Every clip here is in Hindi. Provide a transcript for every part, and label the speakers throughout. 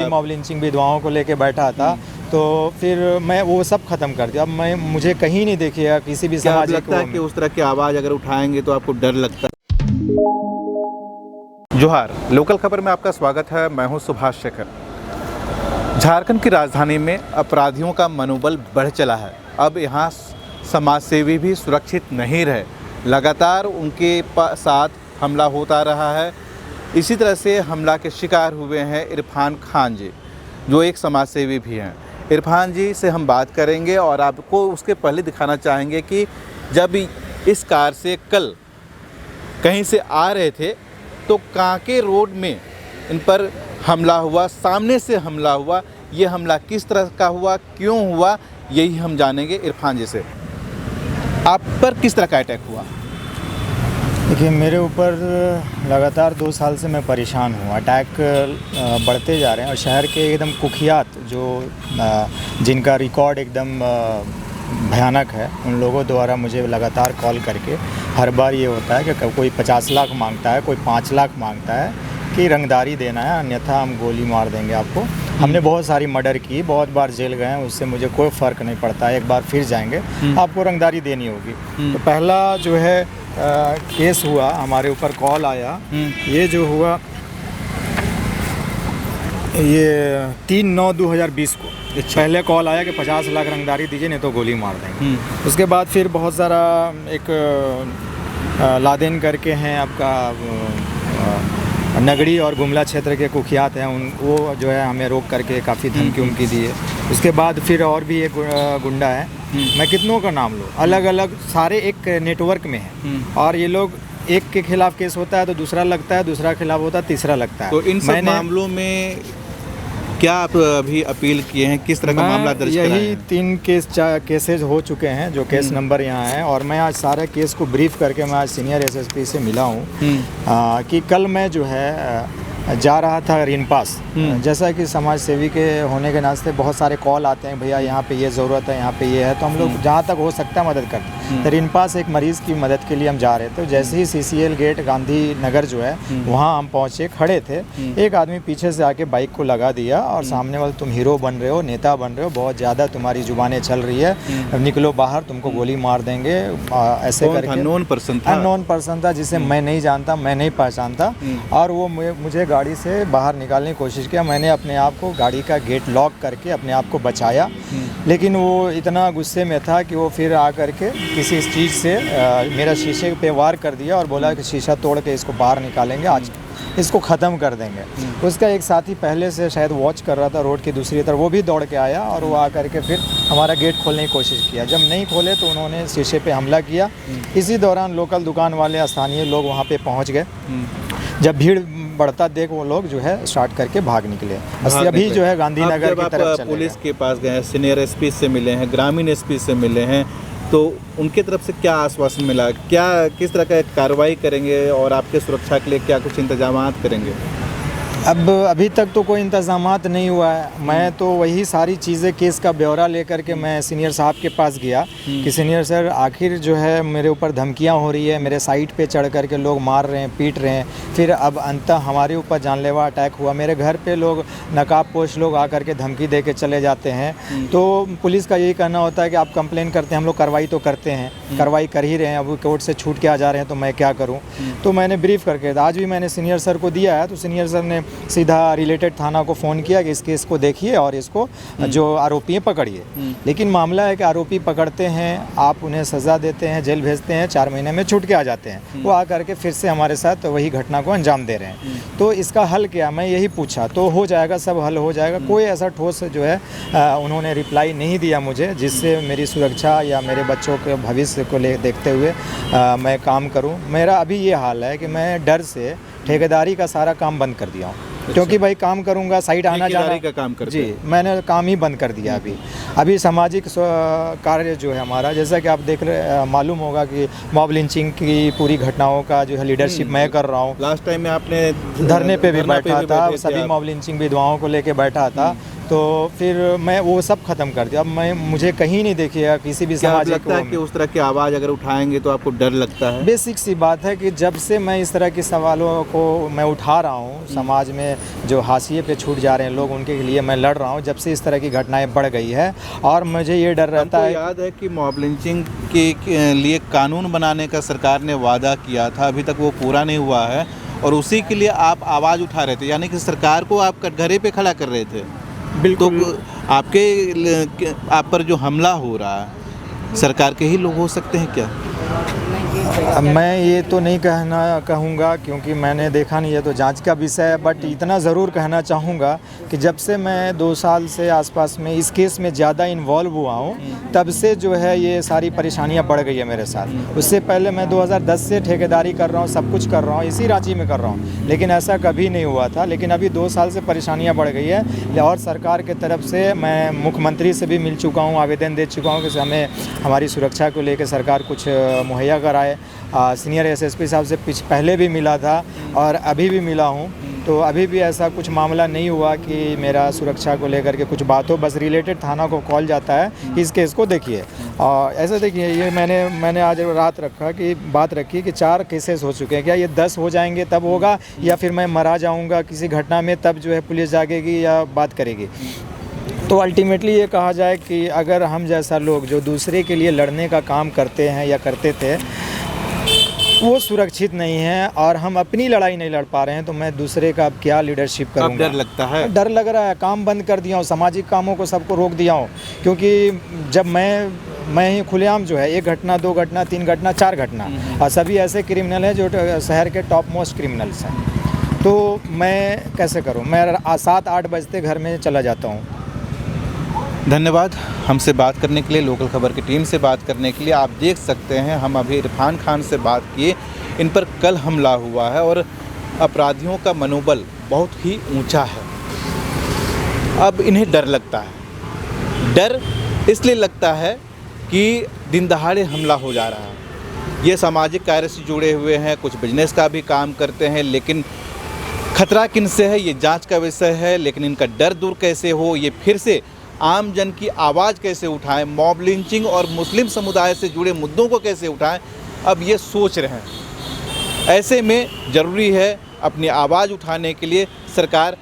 Speaker 1: मॉब लिंचिंग विधवाओं को लेके बैठा था, तो फिर मैं वो सब खत्म कर दिया। अब मैं मुझे कहीं नहीं देखिएगा किसी भी
Speaker 2: क्या
Speaker 1: सामाजिक
Speaker 2: लगता है कि उस तरह की आवाज़ अगर उठाएंगे तो आपको डर लगता है? जोहार, लोकल खबर में आपका स्वागत है। मैं हूं सुभाष शेखर। झारखंड की राजधानी में अपराधियों का मनोबल बढ़ चला है। अब यहां समाजसेवी भी सुरक्षित नहीं रहे, लगातार उनके साथ हमला होता रहा है। इसी तरह से हमला के शिकार हुए हैं इरफान खान जी, जो एक समाजसेवी भी हैं। इरफान जी से हम बात करेंगे और आपको उसके पहले दिखाना चाहेंगे कि जब इस कार से कल कहीं से आ रहे थे तो कांके रोड में इन पर हमला हुआ, सामने से हमला हुआ। ये हमला किस तरह का हुआ, क्यों हुआ, यही हम जानेंगे इरफान जी से। आप पर किस तरह का अटैक हुआ?
Speaker 1: देखिए, मेरे ऊपर लगातार 2 साल से मैं परेशान हूँ। अटैक बढ़ते जा रहे हैं और शहर के एकदम कुख्यात जो जिनका रिकॉर्ड एकदम भयानक है, उन लोगों द्वारा मुझे लगातार कॉल करके हर बार ये होता है कि कोई 50 लाख मांगता है, कोई 5 लाख मांगता है कि रंगदारी देना है, अन्यथा हम गोली मार देंगे आपको। हमने बहुत सारी मर्डर की, बहुत बार जेल गए हैं, उससे मुझे कोई फ़र्क नहीं पड़ता है। एक बार फिर जाएंगे, आपको रंगदारी देनी होगी। तो पहला जो है केस हुआ, हमारे ऊपर कॉल आया। ये जो हुआ ये 3/9/2020 को पहले कॉल आया कि 50 लाख रंगदारी दीजिए, नहीं तो गोली मार देंगे। उसके बाद फिर बहुत सारा एक लादेन करके हैं आपका नगड़ी और गुमला क्षेत्र के कुख्यात हैं, वो जो है हमें रोक करके काफ़ी धमकी उमकी दी है। उसके बाद फिर और भी एक गुंडा है, मैं कितनों का नाम लूँ, अलग अलग सारे एक नेटवर्क में हैं। और ये लोग एक के खिलाफ केस होता है तो दूसरा लगता है, दूसरा खिलाफ होता है, तीसरा लगता है।
Speaker 2: तो इन सब मामलों में क्या आप अभी अपील किए हैं, किस तरह का मामला दर्ज कराया है?
Speaker 1: यही 3 केसेज हो चुके हैं, जो केस नंबर यहाँ है। और मैं आज सारे केस को ब्रीफ करके मैं आज सीनियर एसएसपी से मिला हूँ कि कल मैं जो है जा रहा था रिनपास। जैसा कि समाज सेवी के होने के नाते बहुत सारे कॉल आते हैं, भैया यहाँ पे ये ज़रूरत है, यहाँ पे ये है, तो हम लोग जहाँ तक हो सकता है मदद करते हैं। तो रिनपास एक मरीज़ की मदद के लिए हम जा रहे थे। जैसे ही CCL गेट गांधी नगर जो है वहाँ हम पहुँचे, खड़े थे, एक आदमी पीछे से आके बाइक को लगा दिया और सामने वाले, तुम हीरो बन रहे हो, नेता बन रहे हो, बहुत ज़्यादा तुम्हारी जुबानें चल रही है, निकलो बाहर, तुमको गोली मार देंगे, ऐसे करके।
Speaker 2: अननोन
Speaker 1: पर्सन था जिसे मैं नहीं जानता, मैं नहीं पहचानता। और वो मुझे गाड़ी से बाहर निकालने की कोशिश किया। मैंने अपने आप को गाड़ी का गेट लॉक करके अपने आप को बचाया, लेकिन वो इतना गुस्से में था कि वो फिर आकर के किसी चीज़ से मेरा शीशे पे वार कर दिया और बोला कि शीशा तोड़ के इसको बाहर निकालेंगे, आज इसको ख़त्म कर देंगे। उसका एक साथी पहले से शायद वॉच कर रहा था रोड की दूसरी तरफ, वो भी दौड़ के आया और वो आकर के फिर हमारा गेट खोलने की कोशिश किया। जब नहीं खोले तो उन्होंने शीशे पे हमला किया। इसी दौरान लोकल दुकान वाले, स्थानीय लोग वहाँ पे पहुँच गए। जब भीड़ बढ़ता देख वो लोग जो है स्टार्ट करके भाग निकले। अभी जो है गांधीनगर की तरफ चले गए।
Speaker 2: पुलिस के पास गए हैं, सीनियर एसपी से मिले हैं, ग्रामीण एसपी से मिले हैं, तो उनके तरफ से क्या आश्वासन मिला, क्या किस तरह का कार्रवाई करेंगे और आपके सुरक्षा के लिए क्या कुछ इंतजाम करेंगे?
Speaker 1: अब अभी तक तो कोई इंतज़ामात नहीं हुआ है। मैं तो वही सारी चीज़ें, केस का ब्यौरा लेकर के मैं सीनियर साहब के पास गया कि सीनियर सर, आखिर जो है मेरे ऊपर धमकियां हो रही है, मेरे साइट पे चढ़ कर के लोग मार रहे हैं, पीट रहे हैं, फिर अब अंततः हमारे ऊपर जानलेवा अटैक हुआ। मेरे घर पे लोग नकाबपोश लोग आकर के धमकी दे के चले जाते हैं। तो पुलिस का यही कहना होता है कि आप कंप्लेन करते हैं, हम लोग कार्रवाई तो करते हैं, कार्रवाई कर ही रहे हैं, अब कोर्ट से छूट के आ जा रहे हैं, तो मैं क्या करूँ। तो मैंने ब्रीफ करके आज भी मैंने सीनियर सर को दिया है, तो सीनियर सर ने सीधा रिलेटेड थाना को फ़ोन किया कि इस केस को देखिए और इसको जो आरोपी हैं पकड़िए। लेकिन मामला है कि आरोपी पकड़ते हैं, आप उन्हें सज़ा देते हैं, जेल भेजते हैं, 4 महीने में छूट के आ जाते हैं। वो आकर के फिर से हमारे साथ वही घटना को अंजाम दे रहे हैं। तो इसका हल क्या, मैं यही पूछा, तो हो जाएगा, सब हल हो जाएगा। कोई ऐसा ठोस जो है उन्होंने रिप्लाई नहीं दिया मुझे, जिससे मेरी सुरक्षा या मेरे बच्चों के भविष्य को देखते हुए मैं काम करूँ। मेरा अभी ये हाल है कि मैं डर से ठेकेदारी का सारा काम बंद कर दिया हूँ। क्योंकि भाई काम करूंगा, साइड आना जाना
Speaker 2: का काम करते
Speaker 1: जी, मैंने काम ही बंद कर दिया। अभी सामाजिक कार्य जो है हमारा, जैसा कि आप देख रहे, मालूम होगा कि मॉब लिंचिंग की पूरी घटनाओं का जो है लीडरशिप मैं कर रहा हूँ।
Speaker 2: लास्ट टाइम में आपने
Speaker 1: धरने पे भी बैठा था, सभी मॉब लिंचिंग विधवाओं को लेके बैठा था। तो फिर मैं वो सब ख़त्म कर दिया। अब मुझे कहीं नहीं देखिएगा किसी भी
Speaker 2: क्या
Speaker 1: सामाजिक
Speaker 2: लगता है कि उस तरह की आवाज़ अगर उठाएंगे तो आपको डर लगता है?
Speaker 1: बेसिक सी बात है कि जब से मैं इस तरह के सवालों को मैं उठा रहा हूँ, समाज में जो हाशिए पे छूट जा रहे हैं लोग, उनके लिए मैं लड़ रहा हूँ, जब से इस तरह की घटनाएं बढ़ गई है। और मुझे ये डर रहता है,
Speaker 2: याद है कि मॉब लिंचिंग के लिए कानून बनाने का सरकार ने वादा किया था, अभी तक वो पूरा नहीं हुआ है, और उसी के लिए आप आवाज़ उठा रहे थे, यानी कि सरकार को आप कटघरे पे खड़ा कर रहे थे।
Speaker 1: बिल्कुल।
Speaker 2: तो आप पर जो हमला हो रहा है, सरकार के ही लोग हो सकते हैं क्या?
Speaker 1: मैं ये तो नहीं कहूँगा क्योंकि मैंने देखा नहीं है, तो जांच का विषय है। बट इतना ज़रूर कहना चाहूँगा कि जब से मैं 2 साल से आसपास में इस केस में ज़्यादा इन्वॉल्व हुआ हूँ, तब से जो है ये सारी परेशानियाँ बढ़ गई है मेरे साथ। उससे पहले मैं 2010 से ठेकेदारी कर रहा हूँ, सब कुछ कर रहा हूँ, इसी रांची में कर रहा हूँ, लेकिन ऐसा कभी नहीं हुआ था। लेकिन अभी 2 साल से परेशानियाँ बढ़ गई है, और सरकार की तरफ से मैं मुख्यमंत्री से भी मिल चुका हूँ, आवेदन दे चुका हूँ कि हमें हमारी सुरक्षा को लेकर सरकार कुछ मुहैया कराए। सीनियर एसएसपी साहब से पहले भी मिला था और अभी भी मिला हूँ, तो अभी भी ऐसा कुछ मामला नहीं हुआ कि मेरा सुरक्षा को लेकर के कुछ बात हो। बस रिलेटेड थाना को कॉल जाता है कि इस केस को देखिए। और ऐसे देखिए, ये मैंने आज रात बात रखी कि 4 केसेस हो चुके हैं, क्या ये 10 हो जाएंगे तब होगा, या फिर मैं मरा जाऊँगा किसी घटना में तब जो है पुलिस जागेगी या बात करेगी। तो अल्टीमेटली ये कहा जाए कि अगर हम जैसा लोग जो दूसरे के लिए लड़ने का काम करते हैं या करते थे, वो सुरक्षित नहीं है और हम अपनी लड़ाई नहीं लड़ पा रहे हैं, तो मैं दूसरे का अब क्या लीडरशिप करूँगा?
Speaker 2: डर लगता है?
Speaker 1: डर लग रहा है। काम बंद कर दिया हूँ, सामाजिक कामों को सबको रोक दिया हूँ, क्योंकि जब मैं ही खुलेआम जो है 1 घटना, 2 घटना, 3 घटना, 4 घटना, और सभी ऐसे क्रिमिनल हैं जो शहर के टॉप मोस्ट क्रिमिनल्स हैं, तो मैं कैसे करूँ? मैं 7-8 बजते घर में चला जाता हूँ।
Speaker 2: धन्यवाद हमसे बात करने के लिए, लोकल खबर की टीम से बात करने के लिए। आप देख सकते हैं हम अभी इरफान खान से बात किए, इन पर कल हमला हुआ है और अपराधियों का मनोबल बहुत ही ऊंचा है। अब इन्हें डर लगता है। डर इसलिए लगता है कि दिन दहाड़े हमला हो जा रहा है। ये सामाजिक कार्य से जुड़े हुए हैं, कुछ बिजनेस का भी काम करते हैं, लेकिन खतरा किन से है ये जांच का विषय है। लेकिन इनका डर दूर कैसे हो, ये फिर से आम जन की आवाज़ कैसे उठाएं, मॉब लिंचिंग और मुस्लिम समुदाय से जुड़े मुद्दों को कैसे उठाएं, अब ये सोच रहे हैं। ऐसे में ज़रूरी है अपनी आवाज़ उठाने के लिए सरकार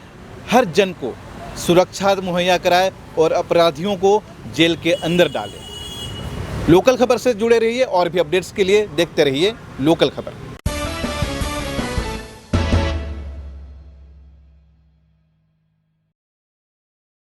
Speaker 2: हर जन को सुरक्षा मुहैया कराए और अपराधियों को जेल के अंदर डाले। लोकल खबर से जुड़े रहिए और भी अपडेट्स के लिए देखते रहिए लोकल खबर।